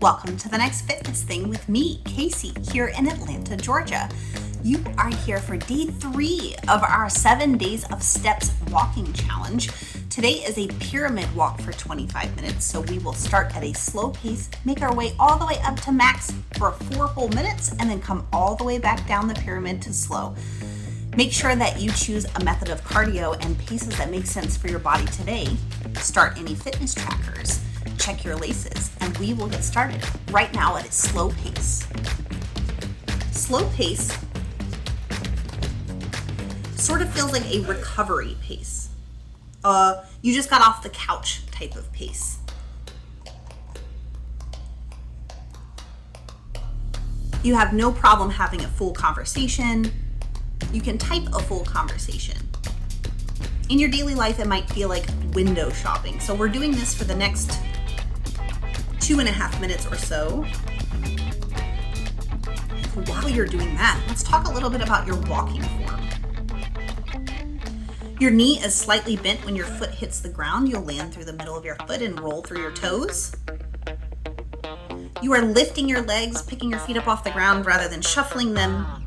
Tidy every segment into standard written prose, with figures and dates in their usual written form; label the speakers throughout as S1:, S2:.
S1: Welcome to the next fitness thing with me, Kacey, here in Atlanta, Georgia. You are here for day 3 of our 7 days of steps walking challenge. Today is a pyramid walk for 25 minutes, so we will start at a slow pace, make our way all the way up to max for 4 whole minutes, and then come all the way back down the pyramid to slow. Make sure that you choose a method of cardio and paces that make sense for your body today. Start any fitness trackers, check your laces, and we will get started right now at a slow pace. Slow pace sort of feels like a recovery pace. You just got off the couch type of pace. You have no problem having a full conversation. You can type a full conversation. In your daily life, it might feel like window shopping. So we're doing this for the next 2.5 minutes or so. While you're doing that, let's talk a little bit about your walking form. Your knee is slightly bent when your foot hits the ground. You'll land through the middle of your foot and roll through your toes. You are lifting your legs, picking your feet up off the ground rather than shuffling them.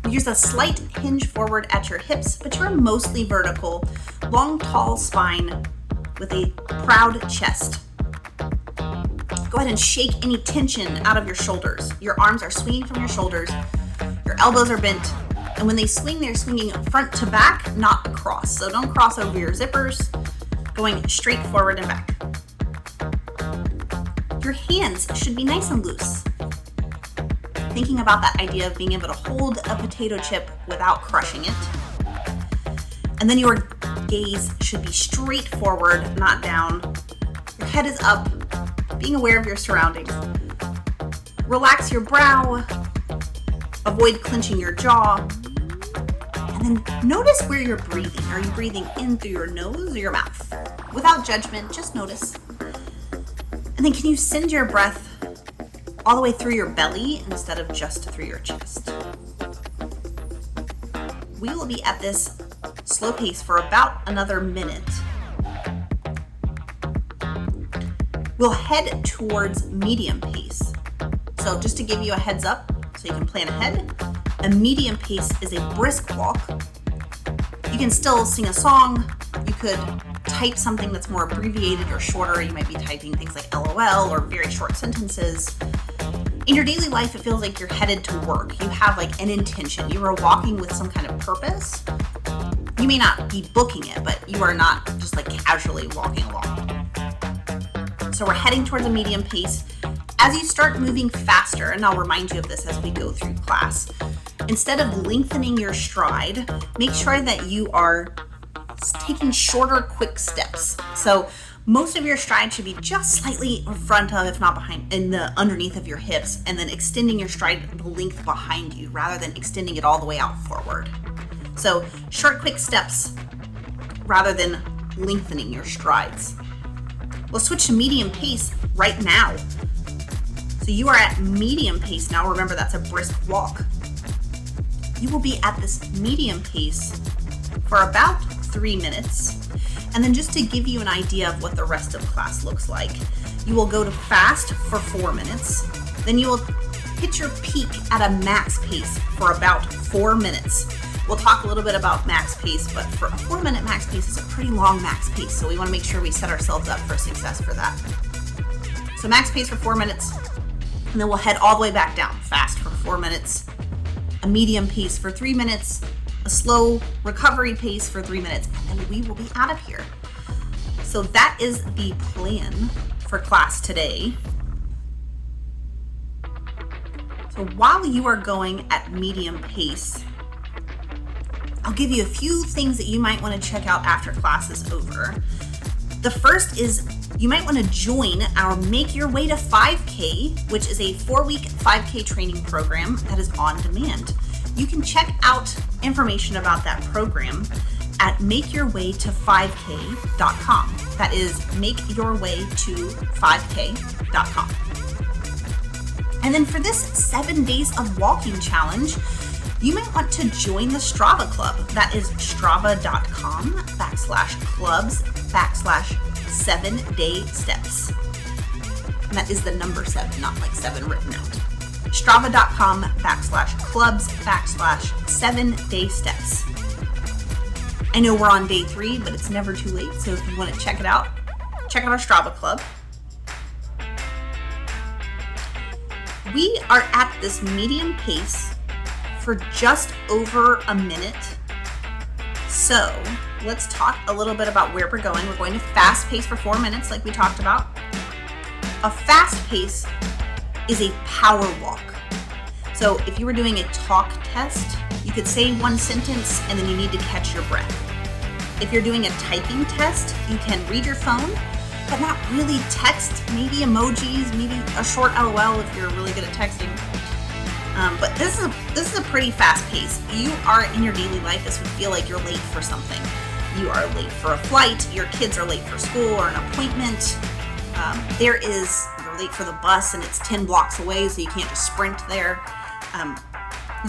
S1: Use a slight hinge forward at your hips, but you're mostly vertical. Long, tall spine with a proud chest. Go ahead and shake any tension out of your shoulders. Your arms are swinging from your shoulders. Your elbows are bent. And when they swing, they're swinging front to back, not across. So don't cross over your zippers, going straight forward and back. Your hands should be nice and loose. Thinking about that idea of being able to hold a potato chip without crushing it. And then your gaze should be straight forward, not down. Your head is up, being aware of your surroundings. Relax your brow, avoid clenching your jaw. And then notice where you're breathing. Are you breathing in through your nose or your mouth? Without judgment, just notice. And then can you send your breath all the way through your belly instead of just through your chest? We will be at this slow pace for about another minute. We'll head towards medium pace. So just to give you a heads up so you can plan ahead, a medium pace is a brisk walk. You can still sing a song. You could type something that's more abbreviated or shorter. You might be typing things like LOL or very short sentences. In your daily life, it feels like you're headed to work. You have like an intention. You are walking with some kind of purpose. You may not be booking it, but you are not just like casually walking along. So we're heading towards a medium pace. As you start moving faster, and I'll remind you of this as we go through class, instead of lengthening your stride, make sure that you are taking shorter, quick steps. So most of your stride should be just slightly in front of, if not behind, in the underneath of your hips, and then extending your stride the length behind you rather than extending it all the way out forward. So short, quick steps rather than lengthening your strides. We'll switch to medium pace right now. So you are at medium pace now. Remember, that's a brisk walk. You will be at this medium pace for about 3 minutes. And then just to give you an idea of what the rest of class looks like, you will go to fast for 4 minutes. Then you will hit your peak at a max pace for about 4 minutes. We'll talk a little bit about max pace, but for a 4-minute max pace is a pretty long max pace. So we want to make sure we set ourselves up for success for that. So max pace for 4 minutes, and then we'll head all the way back down. Fast for 4 minutes, a medium pace for 3 minutes, a slow recovery pace for 3 minutes, and then we will be out of here. So that is the plan for class today. So while you are going at medium pace, I'll give you a few things that you might want to check out after class is over. The first is you might want to join our Make Your Way to 5K, which is a 4-week 5K training program that is on demand. You can check out information about that program at makeyourwayto5k.com. That is makeyourwayto5k.com. And then for this 7 days of walking challenge, you might want to join the Strava Club. That is strava.com/clubs/7-day steps. And that is the number 7, not like 7 written out. Strava.com/clubs/7-day steps. I know we're on day 3, but it's never too late. So if you want to check it out, check out our Strava club. We are at this medium pace for just over a minute. So let's talk a little bit about where we're going. We're going to fast pace for 4 minutes like we talked about. A fast pace is a power walk. So if you were doing a talk test, you could say one sentence and then you need to catch your breath. If you're doing a typing test, you can read your phone, but not really text, maybe emojis, maybe a short LOL if you're really good at texting. But this is a pretty fast pace. You are in your daily life, this would feel like you're late for something. You are late for a flight, your kids are late for school or an appointment. You're late for the bus and it's 10 blocks away, so you can't just sprint there.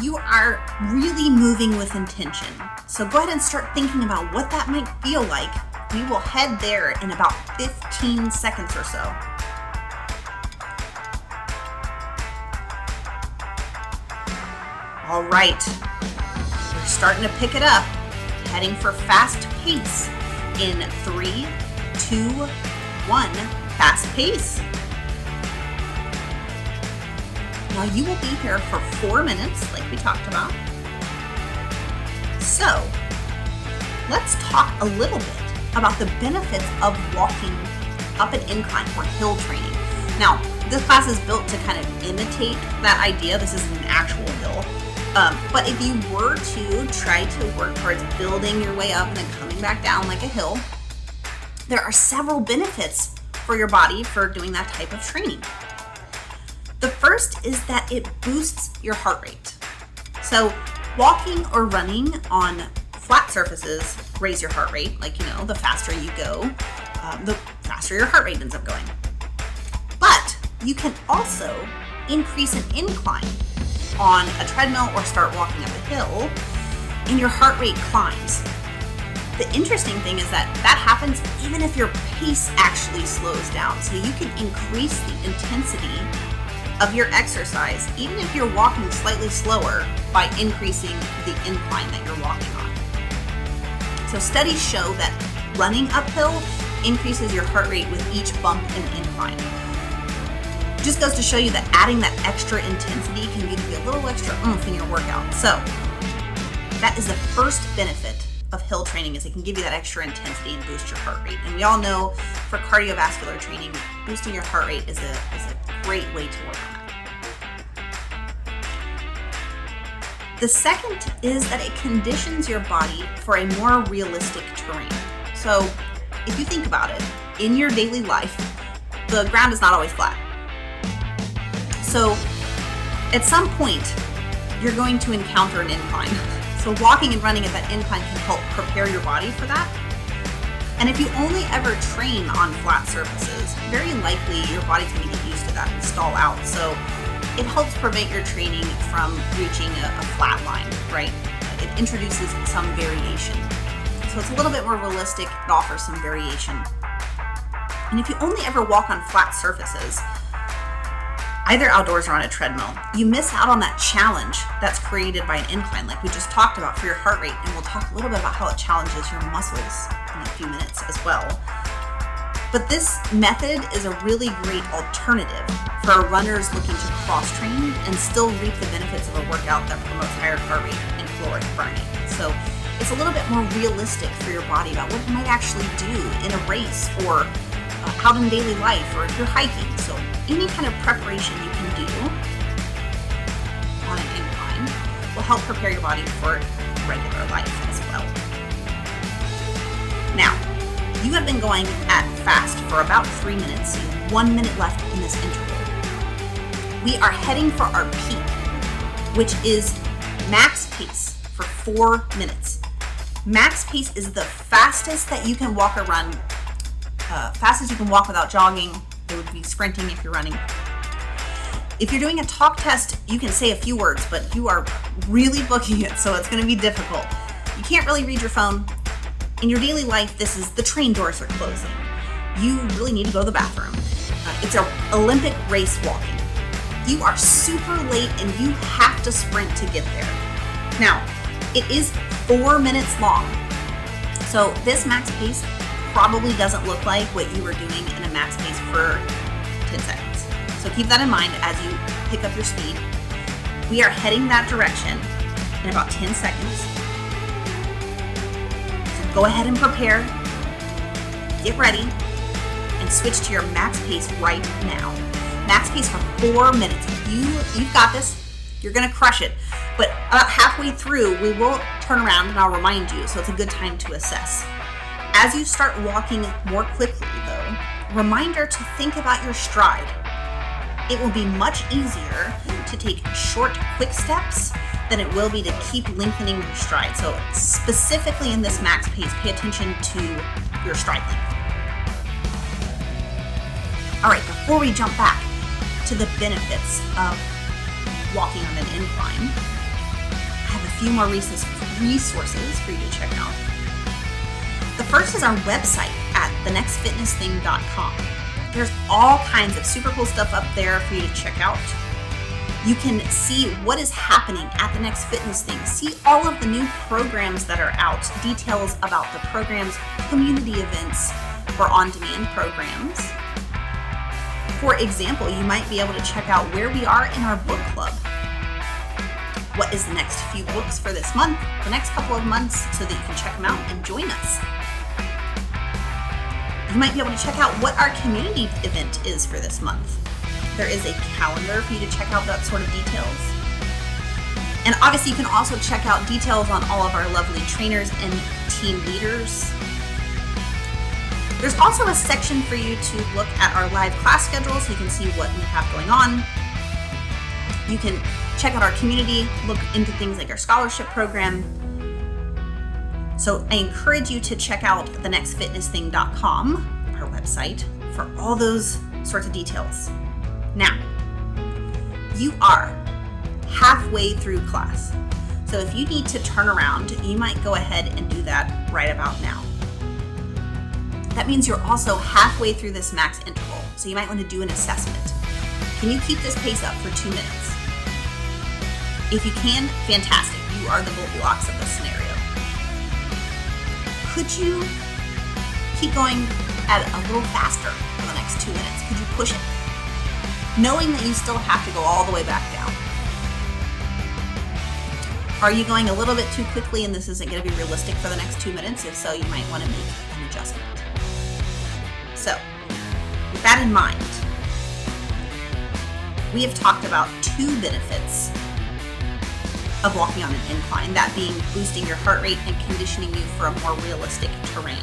S1: You are really moving with intention. So go ahead and start thinking about what that might feel like. We will head there in about 15 seconds or so. All right, we're starting to pick it up, heading for fast pace in 3, 2, 1, fast pace. Now you will be here for 4 minutes, like we talked about. So let's talk a little bit about the benefits of walking up an incline or hill training. Now, this class is built to kind of imitate that idea. This isn't an actual hill. But if you were to try to work towards building your way up and then coming back down like a hill, there are several benefits for your body for doing that type of training. The first is that it boosts your heart rate. So walking or running on flat surfaces raise your heart rate. Like, the faster you go, the faster your heart rate ends up going. But you can also increase an incline on a treadmill or start walking up a hill and your heart rate climbs. The interesting thing is that happens even if your pace actually slows down. So you can increase the intensity of your exercise even if you're walking slightly slower by increasing the incline that you're walking on. So studies show that running uphill increases your heart rate with each bump and incline. Just goes to show you that adding that extra intensity can give you a little extra oomph in your workout. So that is the first benefit of hill training, is it can give you that extra intensity and boost your heart rate. And we all know for cardiovascular training, boosting your heart rate is a great way to work on that. The second is that it conditions your body for a more realistic terrain. So if you think about it, in your daily life, the ground is not always flat. So at some point, you're going to encounter an incline. So walking and running at that incline can help prepare your body for that. And if you only ever train on flat surfaces, very likely your body's going to get used to that and stall out. So it helps prevent your training from reaching a flat line, right? It introduces some variation. So it's a little bit more realistic. It offers some variation. And if you only ever walk on flat surfaces, either outdoors or on a treadmill, you miss out on that challenge that's created by an incline like we just talked about for your heart rate. And we'll talk a little bit about how it challenges your muscles in a few minutes as well. But this method is a really great alternative for runners looking to cross-train and still reap the benefits of a workout that promotes higher heart rate and caloric burning. So it's a little bit more realistic for your body about what you might actually do in a race or out in daily life, or if you're hiking. So any kind of preparation you can do on an incline will help prepare your body for regular life as well. Now, you have been going at fast for about 3 minutes, 1 minute left in this interval. We are heading for our peak, which is max pace for 4 minutes. Max pace is the fastest that you can walk or run. Fastest you can walk without jogging. It would be sprinting if you're running. If you're doing a talk test, you can say a few words, but you are really booking it, so it's going to be difficult. You can't really read your phone. In your daily life, the train doors are closing. You really need to go to the bathroom. It's an Olympic race walking. You are super late and you have to sprint to get there. Now, it is 4 minutes long. So this max pace probably doesn't look like what you were doing in a max pace for 10 seconds. So keep that in mind as you pick up your speed. We are heading that direction in about 10 seconds. So go ahead and prepare, get ready, and switch to your max pace right now. Max pace for 4 minutes. You've got this. You're gonna crush it. But about halfway through, we will turn around and I'll remind you, so it's a good time to assess. As you start walking more quickly though, reminder to think about your stride. It will be much easier to take short, quick steps than it will be to keep lengthening your stride. So specifically in this max pace, pay attention to your stride length. All right, before we jump back to the benefits of walking on an incline, I have a few more resources for you to check out. The first is our website at thenextfitnessthing.com. There's all kinds of super cool stuff up there for you to check out. You can see what is happening at the Next Fitness Thing. See all of the new programs that are out, details about the programs, community events, or on-demand programs. For example, you might be able to check out where we are in our book club. What is the next few books for this month, the next couple of months, so that you can check them out and join us. You might be able to check out what our community event is for this month. There is a calendar for you to check out that sort of details. And obviously you can also check out details on all of our lovely trainers and team leaders. There's also a section for you to look at our live class schedule so you can see what we have going on. You can check out our community, look into things like our scholarship program. So I encourage you to check out thenextfitnessthing.com, our website, for all those sorts of details. Now, you are halfway through class. So if you need to turn around, you might go ahead and do that right about now. That means you're also halfway through this max interval, so you might want to do an assessment. Can you keep this pace up for 2 minutes? If you can, fantastic. You are the Goldilocks of this scenario. Could you keep going at a little faster for the next 2 minutes? Could you push it? Knowing that you still have to go all the way back down. Are you going a little bit too quickly and this isn't going to be realistic for the next 2 minutes? If so, you might want to make an adjustment. So, with that in mind, we have talked about 2 benefits of walking on an incline, that being boosting your heart rate and conditioning you for a more realistic terrain.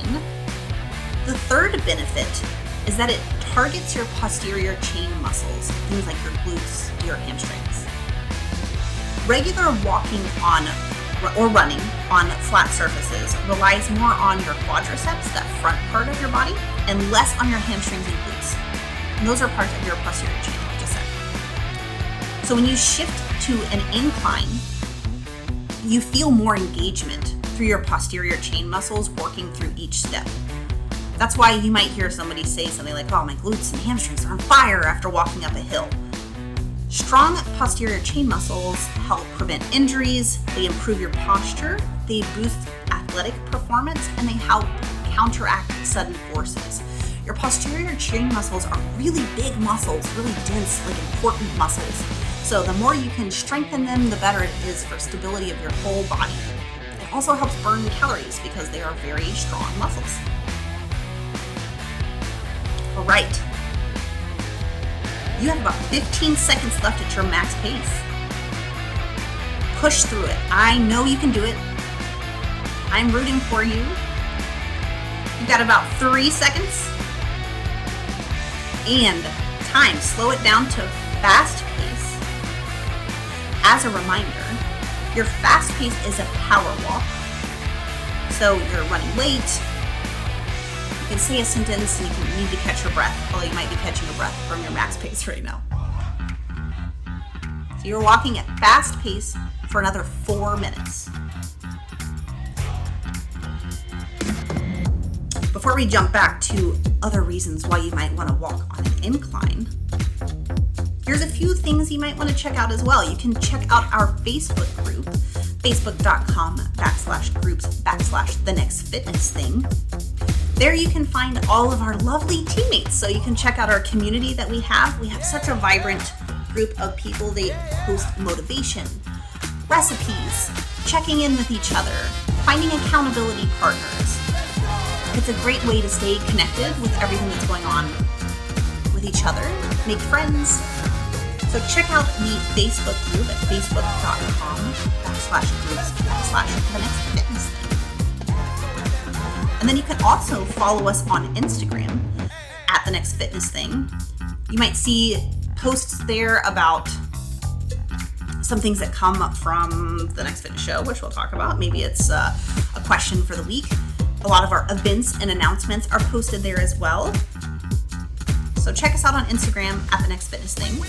S1: The third benefit is that it targets your posterior chain muscles, things like your glutes, your hamstrings. Regular walking on or running on flat surfaces relies more on your quadriceps, that front part of your body, and less on your hamstrings and glutes. And those are parts of your posterior chain, like I just said. So when you shift to an incline, you feel more engagement through your posterior chain muscles working through each step. That's why you might hear somebody say something like, oh, my glutes and hamstrings are on fire after walking up a hill. Strong posterior chain muscles help prevent injuries, they improve your posture, they boost athletic performance, and they help counteract sudden forces. Your posterior chain muscles are really big muscles, really dense, like important muscles. So the more you can strengthen them, the better it is for stability of your whole body. It also helps burn calories because they are very strong muscles. All right. You have about 15 seconds left at your max pace. Push through it. I know you can do it. I'm rooting for you. You've got about 3 seconds. And time. Slow it down to fast pace. As a reminder, your fast pace is a power walk. So you're running late. You can say a sentence and you need to catch your breath, although you might be catching your breath from your max pace right now. So you're walking at fast pace for another 4 minutes. Before we jump back to other reasons why you might want to walk on an incline, here's a few things you might want to check out as well. You can check out our Facebook group, facebook.com/groups/the next fitness thing. There you can find all of our lovely teammates. So you can check out our community that we have. We have such a vibrant group of people. They post motivation, recipes, checking in with each other, finding accountability partners. It's a great way to stay connected with everything that's going on with each other, make friends. So check out the Facebook group at facebook.com/groups/the next fitness thing. And then you can also follow us on Instagram at the next fitness thing. You might see posts there about some things that come up from the next fitness show, which we'll talk about. Maybe it's a question for the week. A lot of our events and announcements are posted there as well. So check us out on Instagram at the next fitness thing.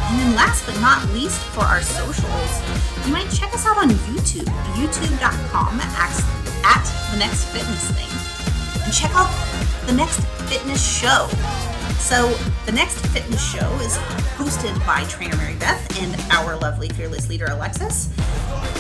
S1: And then last but not least for our socials, you might check us out on YouTube, youtube.com at the next fitness thing. And check out the next fitness show. So the next fitness show is hosted by trainer Mary Beth and our lovely fearless leader Alexis.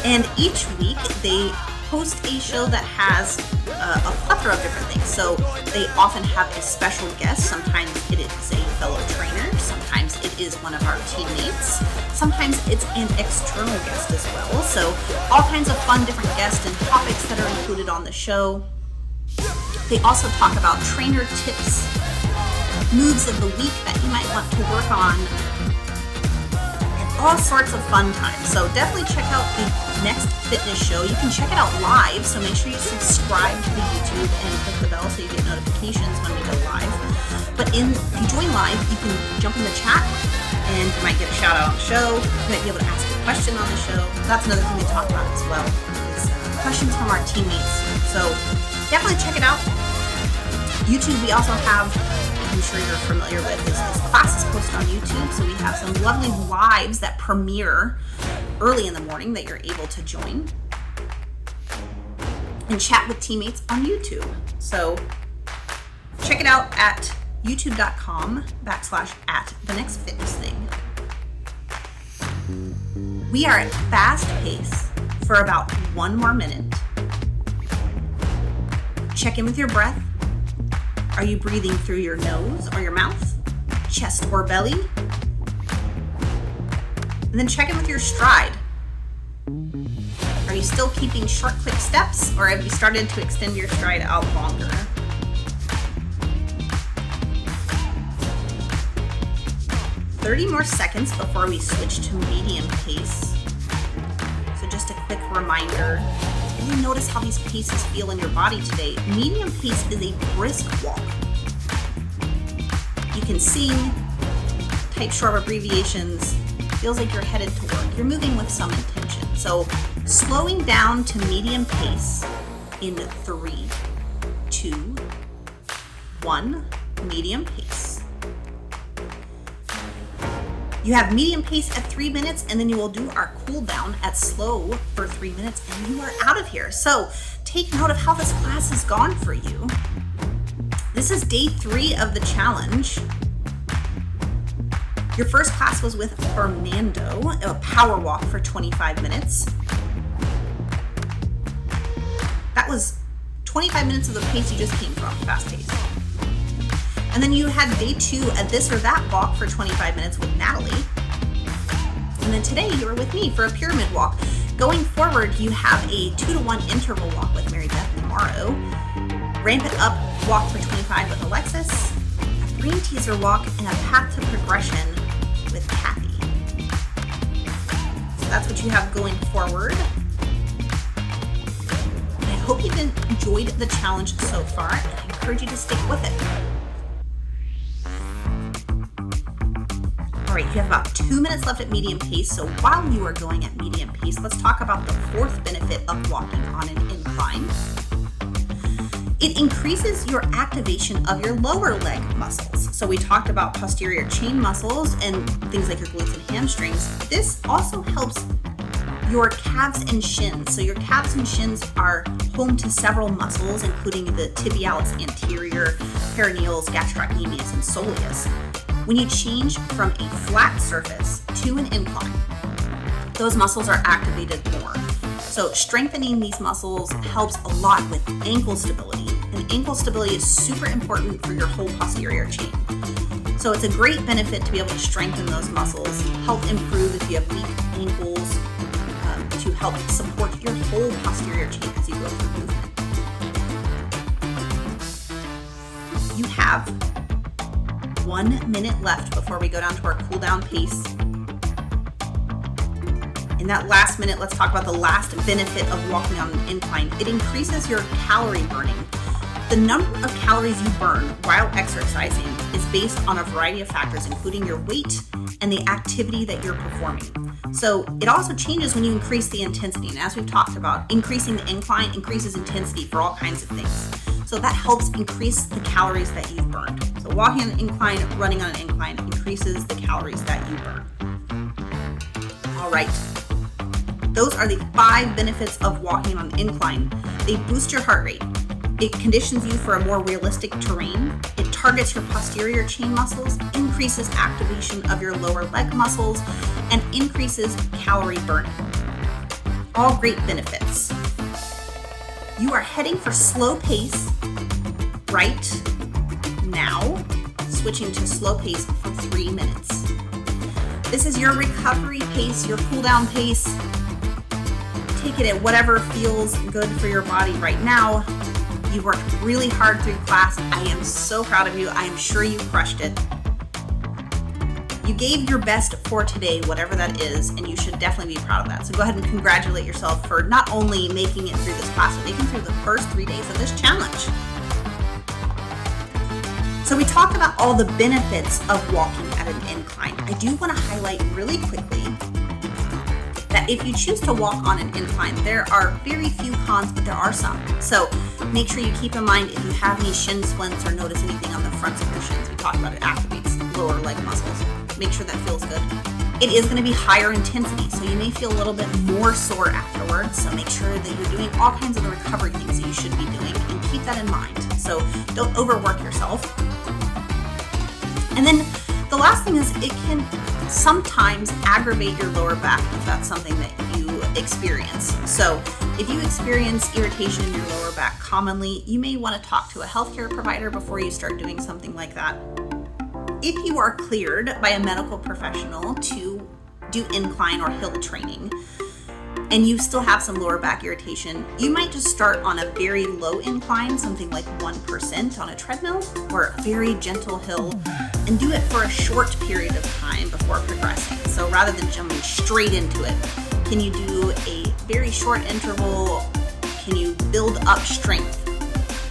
S1: And each week they host a show that has a plethora of different things. So they often have a special guest. Sometimes it is a fellow trainer. Sometimes it is one of our teammates. Sometimes it's an external guest as well. So all kinds of fun different guests and topics that are included on the show. They also talk about trainer tips, moves of the week that you might want to work on, and all sorts of fun times. So definitely check out the next fitness show. You can check it out live, so make sure you subscribe to the YouTube and click the bell so you get notifications when we go live. But if you join live, you can jump in the chat and you might get a shout out on the show. You might be able to ask a question on the show. That's another thing we talk about as well, is questions from our teammates. So definitely check it out. YouTube, we also have, I'm sure you're familiar with, this class is posted on YouTube. So we have some lovely lives that premiere early in the morning that you're able to join and chat with teammates on YouTube. So check it out at youtube.com/at the next fitness thing. We are at fast pace for about 1 more minute. Check in with your breath. Are you breathing through your nose or your mouth, chest or belly? And then check in with your stride. Are you still keeping short, quick steps, or have you started to extend your stride out longer? "30 more seconds before we switch to medium pace. So just a quick reminder, you notice how these paces feel in your body today. Medium pace is a brisk walk. You can sing, type short abbreviations, feels like you're headed to work. You're moving with some intention. So slowing down to medium pace in 3, 2, 1, medium pace. You have medium pace at 3 minutes, and then you will do our cool down at slow for 3 minutes, and you are out of here. So take note of how this class has gone for you. This is day 3 of the challenge. Your first class was with Fernando, a power walk for 25 minutes. That was 25 minutes of the pace you just came from, fast pace. And then you had day 2, a this or that walk for 25 minutes with Natalie. And then today you were with me for a pyramid walk. Going forward, you have a 2-to-1 interval walk with Mary Beth tomorrow. Ramp it up walk for 25 with Alexis. A green teaser walk and a path to progression with Kathy. So that's what you have going forward. And I hope you've enjoyed the challenge so far, and I encourage you to stick with it. All right, you have about 2 minutes left at medium pace. So while you are going at medium pace, let's talk about the 4th benefit of walking on an incline. It increases your activation of your lower leg muscles. So we talked about posterior chain muscles and things like your glutes and hamstrings. This also helps your calves and shins. So your calves and shins are home to several muscles, including the tibialis anterior, peroneals, gastrocnemius, and soleus. When you change from a flat surface to an incline, those muscles are activated more. So strengthening these muscles helps a lot with ankle stability, and ankle stability is super important for your whole posterior chain. So it's a great benefit to be able to strengthen those muscles, help improve if you have weak ankles, to help support your whole posterior chain as you go through movement. You have 1 minute left before we go down to our cool down pace. In that last minute, let's talk about the last benefit of walking on an incline. It increases your calorie burning. The number of calories you burn while exercising is based on a variety of factors, including your weight and the activity that you're performing. So it also changes when you increase the intensity. And as we've talked about, increasing the incline increases intensity for all kinds of things. So that helps increase the calories that you've burned. So walking on an incline, running on an incline increases the calories that you burn. All right. Those are the 5 benefits of walking on an incline. They boost your heart rate. It conditions you for a more realistic terrain. It targets your posterior chain muscles, increases activation of your lower leg muscles, and increases calorie burning. All great benefits. You are heading for slow pace right now, switching to slow pace for 3 minutes. This is your recovery pace, your cool down pace. Take it at whatever feels good for your body right now. You worked really hard through class. I am so proud of you. I am sure you crushed it. You gave your best for today, whatever that is, and you should definitely be proud of that. So go ahead and congratulate yourself for not only making it through this class, but making it through the first 3 days of this challenge. So we talked about all the benefits of walking at an incline. I do want to highlight really quickly that if you choose to walk on an incline, there are very few cons, but there are some. So make sure you keep in mind if you have any shin splints or notice anything on the fronts of your shins. We talked about it activates lower leg muscles. Make sure that feels good. It is going to be higher intensity, so you may feel a little bit more sore afterwards. So make sure that you're doing all kinds of the recovery things that you should be doing, and keep that in mind. So don't overwork yourself. And then the last thing is it can sometimes aggravate your lower back if that's something that you experience. So if you experience irritation in your lower back commonly, you may want to talk to a healthcare provider before you start doing something like that. If you are cleared by a medical professional to do incline or hill training, and you still have some lower back irritation, you might just start on a very low incline, something like 1% on a treadmill, or a very gentle hill, and do it for a short period of time before progressing. So rather than jumping straight into it, can you do a very short interval? Can you build up strength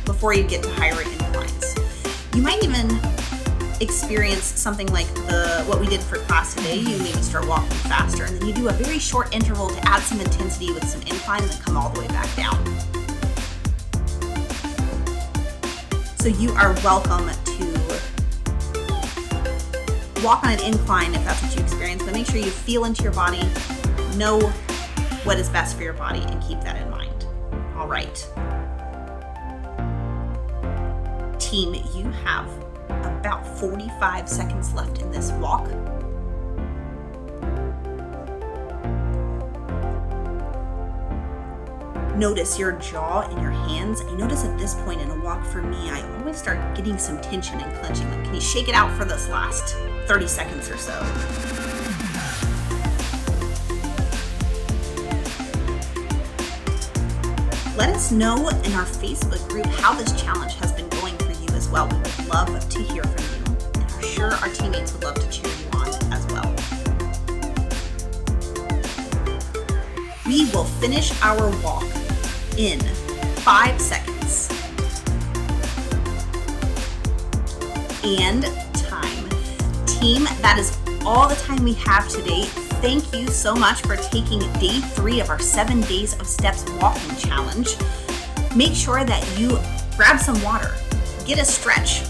S1: before you get to higher inclines? You might even experience something like what we did for class today. You maybe start walking faster, and then you do a very short interval to add some intensity with some incline, and then come all the way back down. So you are welcome to walk on an incline if that's what you experience, but make sure you feel into your body, know what is best for your body, and keep that in mind. All right. Team, you have about 45 seconds left in this walk. Notice your jaw and your hands. I notice at this point in a walk for me, I always start getting some tension and clenching. Like, can you shake it out for this last 30 seconds or so? Let us know in our Facebook group how this challenge has been going for you as well. We would love to hear from you, and I'm sure our teammates would love to cheer you on as well. We will finish our walk in 5 seconds. And time. Team, that is all the time we have today. Thank you so much for taking day 3 of our 7 days of steps walking challenge. Make sure that you grab some water, get a stretch,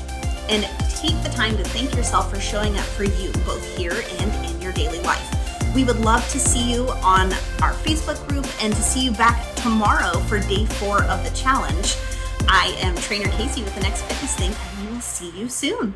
S1: and take the time to thank yourself for showing up for you, both here and in your daily life. We would love to see you on our Facebook group and to see you back tomorrow for day 4 of the challenge. I am Trainer Kacey with the Next Fitness Thing, and we will see you soon.